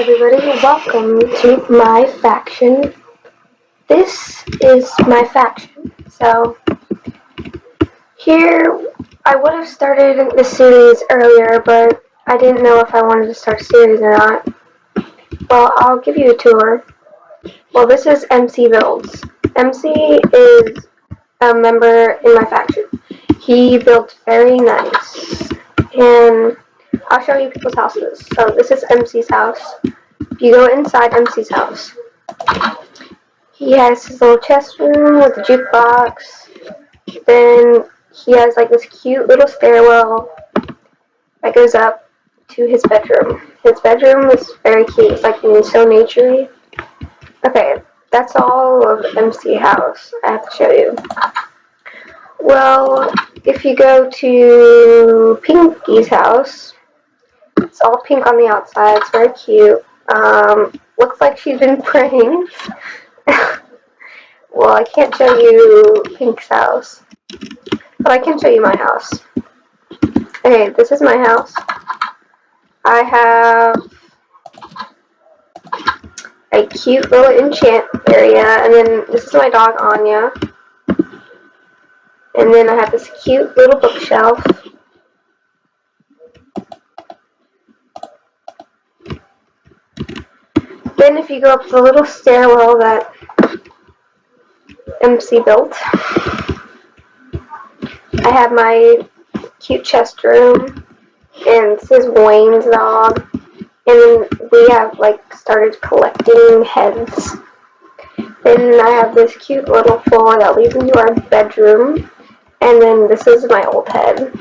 everybody, welcome to my faction. This is my faction. So, here, I would have started this series earlier, but I didn't know if I wanted to start a series or not. Well, I'll give you a tour. Well, this is MC Builds. MC is a member in my faction. He built very nice. And I'll show you people's houses. So, this is MC's house. If you go inside MC's house, he has his little chest room with a jukebox. Then he has like this cute little stairwell that goes up to his bedroom. His bedroom is very cute. It's like so naturey. Okay, that's all of MC house. I have to show you. Well, if you go to Pinky's house, it's all pink on the outside. It's very cute. Looks like she's been praying. Well, I can't show you Pink's house, but I can show you my house. Okay, this is my house. I have a cute little enchant area, and then this is my dog, Anya. And then I have this cute little bookshelf. Then if you go up the little stairwell that MC built, I have my cute chest room, and this is Wayne's dog, and we have like started collecting heads. Then I have this cute little floor that leads into our bedroom, and then this is my old head.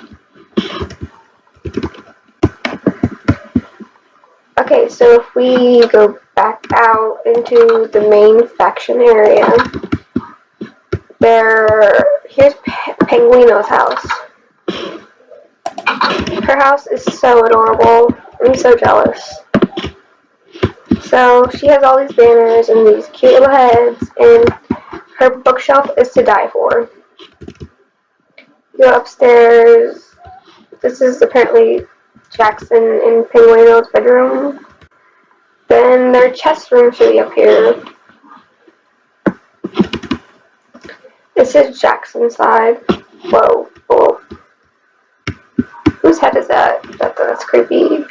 Okay, so if we go back out into the main faction area, here's Penguino's house. Her house is so adorable. I'm so jealous. So she has all these banners and these cute little heads, and her bookshelf is to die for. You go upstairs. This is apparently Jackson and Penguino's bedroom. Then their chest room should be up here. This is Jackson's side. Whoa, whoa. Whose head is that? That's creepy.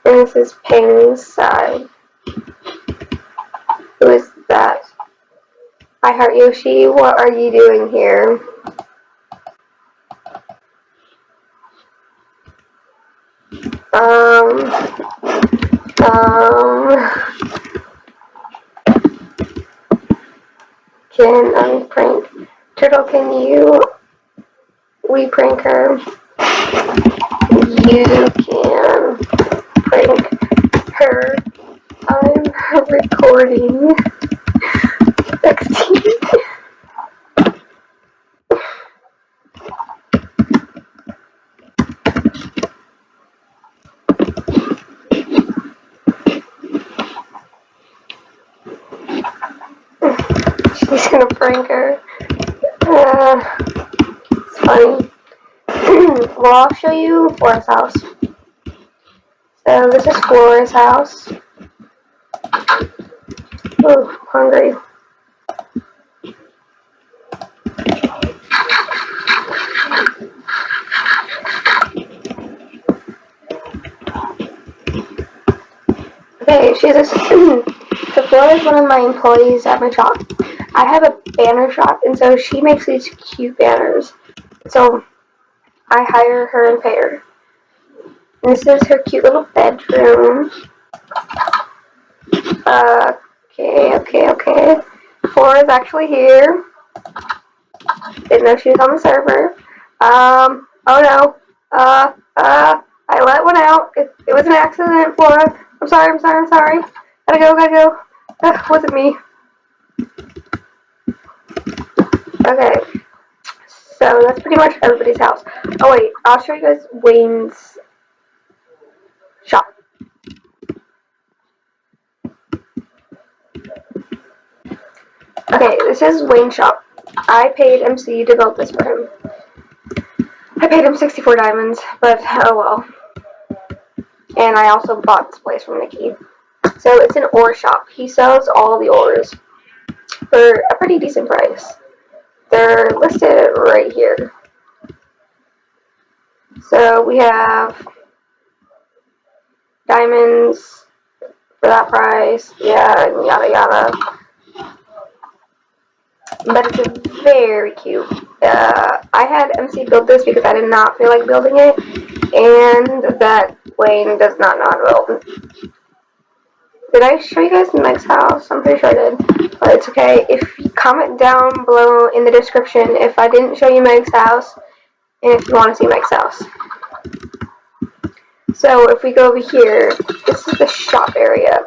And this is Ping's side. Who is that? I Heart Yoshi, what are you doing here? Can I prank? Turtle, can you prank her? You can prank her. I'm recording. 16. She's gonna prank her. It's funny. Well, I'll show you Flora's house. So this is Flora's house. Ooh, I'm hungry. Okay, she's a so Flora is one of my employees at my shop. I have a banner shop, and so she makes these cute banners. So I hire her and pay her. And this is her cute little bedroom. Okay. Flora's actually here. Didn't know she was on the server. Oh no. I let one out. It was an accident, Flora. I'm sorry. Gotta go. Wasn't me. Okay. So that's pretty much everybody's house. Oh wait, I'll show you guys Wayne's shop. Okay, this is Wayne's shop. I paid MC to build this for him. I paid him 64 diamonds, but oh well. And I also bought this place from Nikki. So it's an ore shop. He sells all the ores for a pretty decent price. They're listed right here. So we have diamonds for that price, yeah, and yada yada. But it's very cute. I had MC build this because I did not feel like building it, and that Wayne does not know how to build. Did I show you guys Meg's house? I'm pretty sure I did, but it's okay. If you comment down below in the description if I didn't show you Meg's house, and if you want to see Meg's house. So if we go over here, this is the shop area.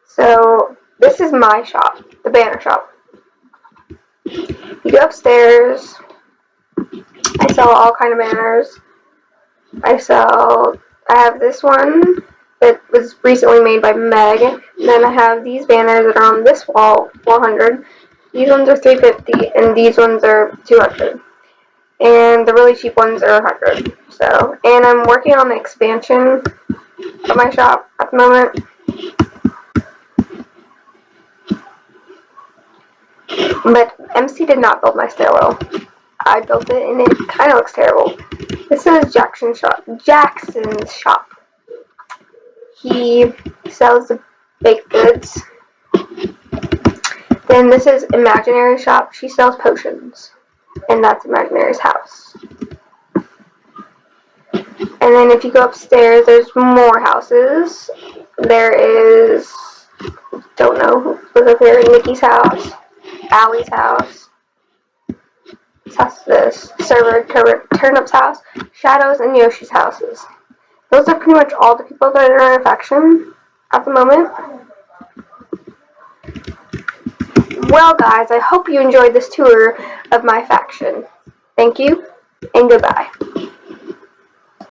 So this is my shop, the banner shop. You go upstairs. I sell all kind of banners. I have this one that was recently made by Meg. And then I have these banners that are on this wall, 400. These ones are 350, and these ones are 200. And the really cheap ones are 100. So, and I'm working on the expansion of my shop at the moment. But MC did not build my stairwell. I built it, and it kind of looks terrible. This is Jackson's shop. He sells the baked goods. Then this is Imaginary's shop. She sells potions, and that's Imaginary's house. And then if you go upstairs, there's more houses. There is, don't know who was up there, Nikki's house, Allie's house. That's this server Turnip's house, Shadows, and Yoshi's houses. Those are pretty much all the people that are in our faction at the moment. Well, guys, I hope you enjoyed this tour of my faction. Thank you, and goodbye.